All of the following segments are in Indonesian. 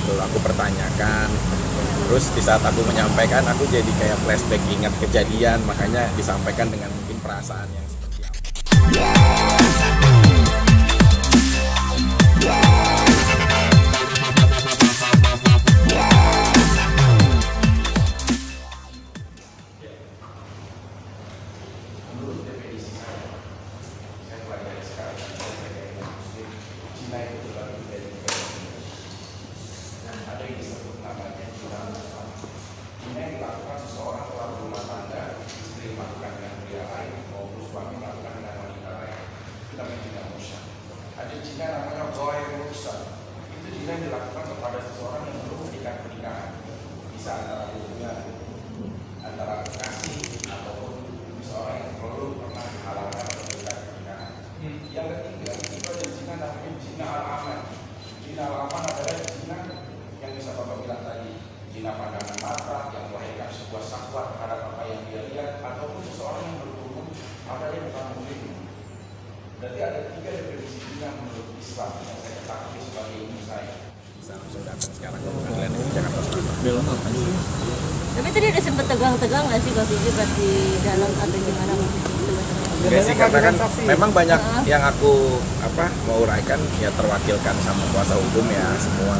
gitu loh, aku pertanyakan. Terus di saat aku menyampaikan, aku jadi kayak flashback ingat kejadian, makanya disampaikan dengan mungkin perasaan yang seperti apa. Menurut definisi saya pelajari sekarang sebagai muslim, Cina itu terbagi dari tiga dan ada yang disebut namanya Cina Muslim. Cina yang dilakukan seseorang telah berumah tangga, istri melakukan dengan pria lain maupun suami melakukan dengan wanita lain. Itu namanya Cina Muslim. Ada Cina namanya Goy Muslim. Itu Cina yang dilakukan kepada seseorang yang belum mengikat pernikahan. Bisa antara hubungan antara kasih ataupun seorang yang belum pernah dihalalkan atau mengikat pernikahan. Yang ketiga, itu ada Cina namanya Cina al-aman. Cina al-aman adalah Cina yang bisa Bapak bilang tadi, Cina pandangan mata yang melahirkan sebuah syahwat terhadap apa yang dia lihat, ataupun seseorang yang berhubung pada yang bukan muslim. Berarti ada tiga definisi Cina menurut Islam yang saya ketahui sebagai ilmu saya. Bisa langsung datang sekarang ke Pengadilan Negeri Jakarta Selatan. Tapi tadi ada sempat tegang-tegang nggak sih posisi pas di dalam atau gimana? Enggak sih, karena kan memang banyak yang aku mau uraikan ya, terwakilkan sama kuasa hukum ya semua.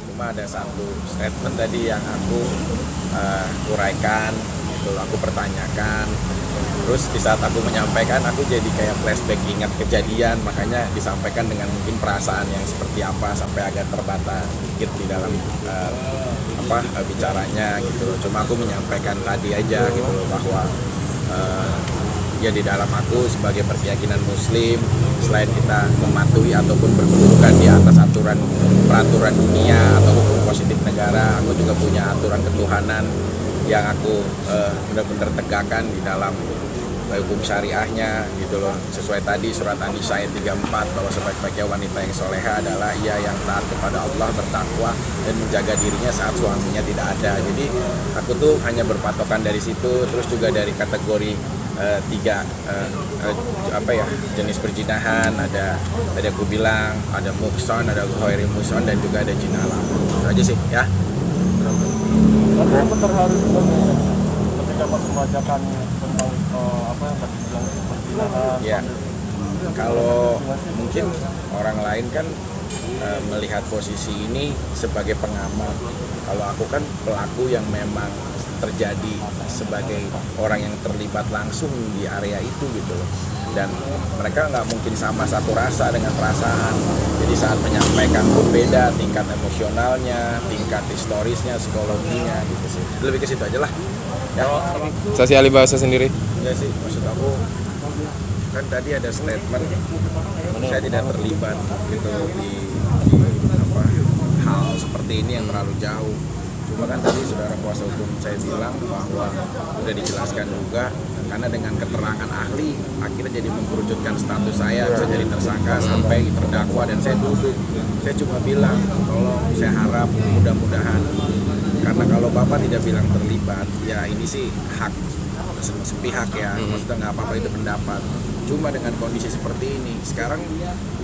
Cuma ada satu statement tadi yang aku uraikan gitu, aku pertanyakan. Terus di saat aku menyampaikan, aku jadi kayak flashback ingat kejadian, makanya disampaikan dengan mungkin perasaan yang seperti apa, sampai agak terbata dikit di dalam bicaranya gitu loh. Cuma aku menyampaikan tadi aja gitu loh, bahwa ya di dalam aku sebagai berkeyakinan muslim, selain kita mematuhi ataupun berkedudukan di atas peraturan dunia atau hukum positif negara, aku juga punya aturan ketuhanan yang aku benar-benar tegakkan di dalam hukum syariahnya gitu loh. Sesuai tadi surat An-Nisa ayat 34, bahwa sebaik-baiknya wanita yang soleha adalah ia yang taat kepada Allah, bertakwa dan menjaga dirinya saat suaminya tidak ada. Jadi aku tuh hanya berpatokan dari situ. Terus juga dari kategori tiga jenis perjinahan, ada aku bilang ada mukson, ada ghairi mukson, dan juga ada jina alam. Itu aja sih ya. Tapi apa terharu ketika pas membacakan tentang apa yang tadi bilang perjinahan? Ya, kalau mungkin orang lain kan melihat posisi ini sebagai pengamal. Kalau aku kan pelaku yang memang terjadi sebagai orang yang terlibat langsung di area itu gitu loh. Dan mereka nggak mungkin sama satu rasa dengan perasaan. Jadi saat menyampaikan berbeda tingkat emosionalnya, tingkat historisnya, psikologinya gitu sih. Lebih ke situ aja lah. Ya. Saksi ahli bahasa sendiri. Ya sih, maksud aku kan tadi ada statement saya tidak terlibat gitu di hal seperti ini yang terlalu jauh. Cuma kan tadi saudara kuasa hukum saya bilang bahwa udah dijelaskan juga, karena dengan keterangan ahli akhirnya jadi mengerucutkan status saya bisa jadi tersangka sampai terdakwa, dan saya duduk. Saya cuma bilang tolong, saya harap mudah-mudahan, karena kalau Bapak tidak bilang terlibat, ya ini sih hak sepihak ya, maksudnya nggak apa-apa itu pendapat. Cuma dengan kondisi seperti ini, sekarang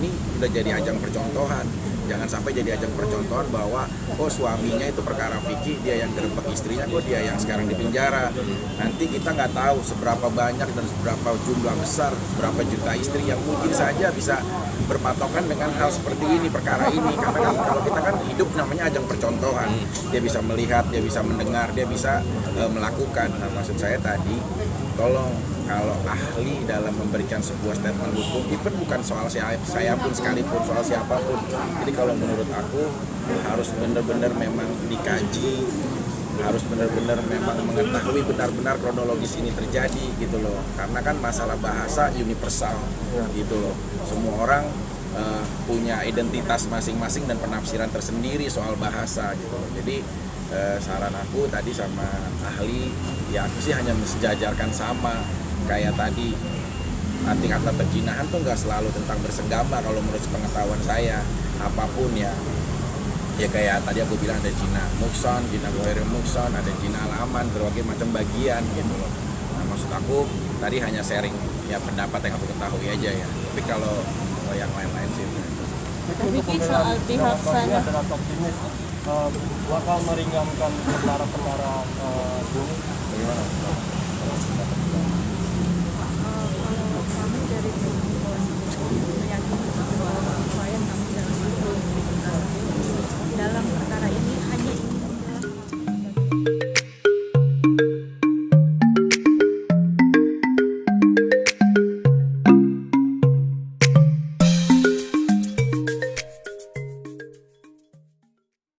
ini udah jadi ajang percontohan. Jangan sampai jadi ajang percontohan bahwa suaminya itu perkara fikih, dia yang gerbek istrinya, dia yang sekarang di penjara. Nanti kita nggak tahu seberapa banyak dan seberapa jumlah besar, berapa juta istri yang mungkin saja bisa berpatokan dengan hal seperti ini, perkara ini. Karena kan kalau kita kan hidup namanya ajang percontohan, dia bisa melihat, dia bisa mendengar, dia bisa melakukan. Nah, maksud saya tadi, tolong kalau ahli dalam memberikan sebuah statement hukum, even bukan soal saya pun sekalipun, soal siapapun. Jadi kalau menurut aku harus benar-benar memang dikaji, harus benar-benar memang mengetahui benar-benar kronologis ini terjadi gitu loh. Karena kan masalah bahasa universal gitu loh. Semua orang punya identitas masing-masing dan penafsiran tersendiri soal bahasa gitu loh. Jadi saran aku tadi sama ahli, ya aku sih hanya mensejajarkan sama kayak tadi, arti kata perjinahan tuh nggak selalu tentang bersenggama kalau menurut pengetahuan saya. Apapun ya kayak tadi aku bilang ada jina mukson, jina ghairi mukson, ada jina al-aman, berbagai macam bagian gitu loh. Nah, maksud aku tadi hanya sharing ya pendapat yang aku ketahui aja ya. Tapi kalau yang lain-lain sih Tapi soal pihak sana, bakal meringankan perkara-perkara bunuh. Bagaimana?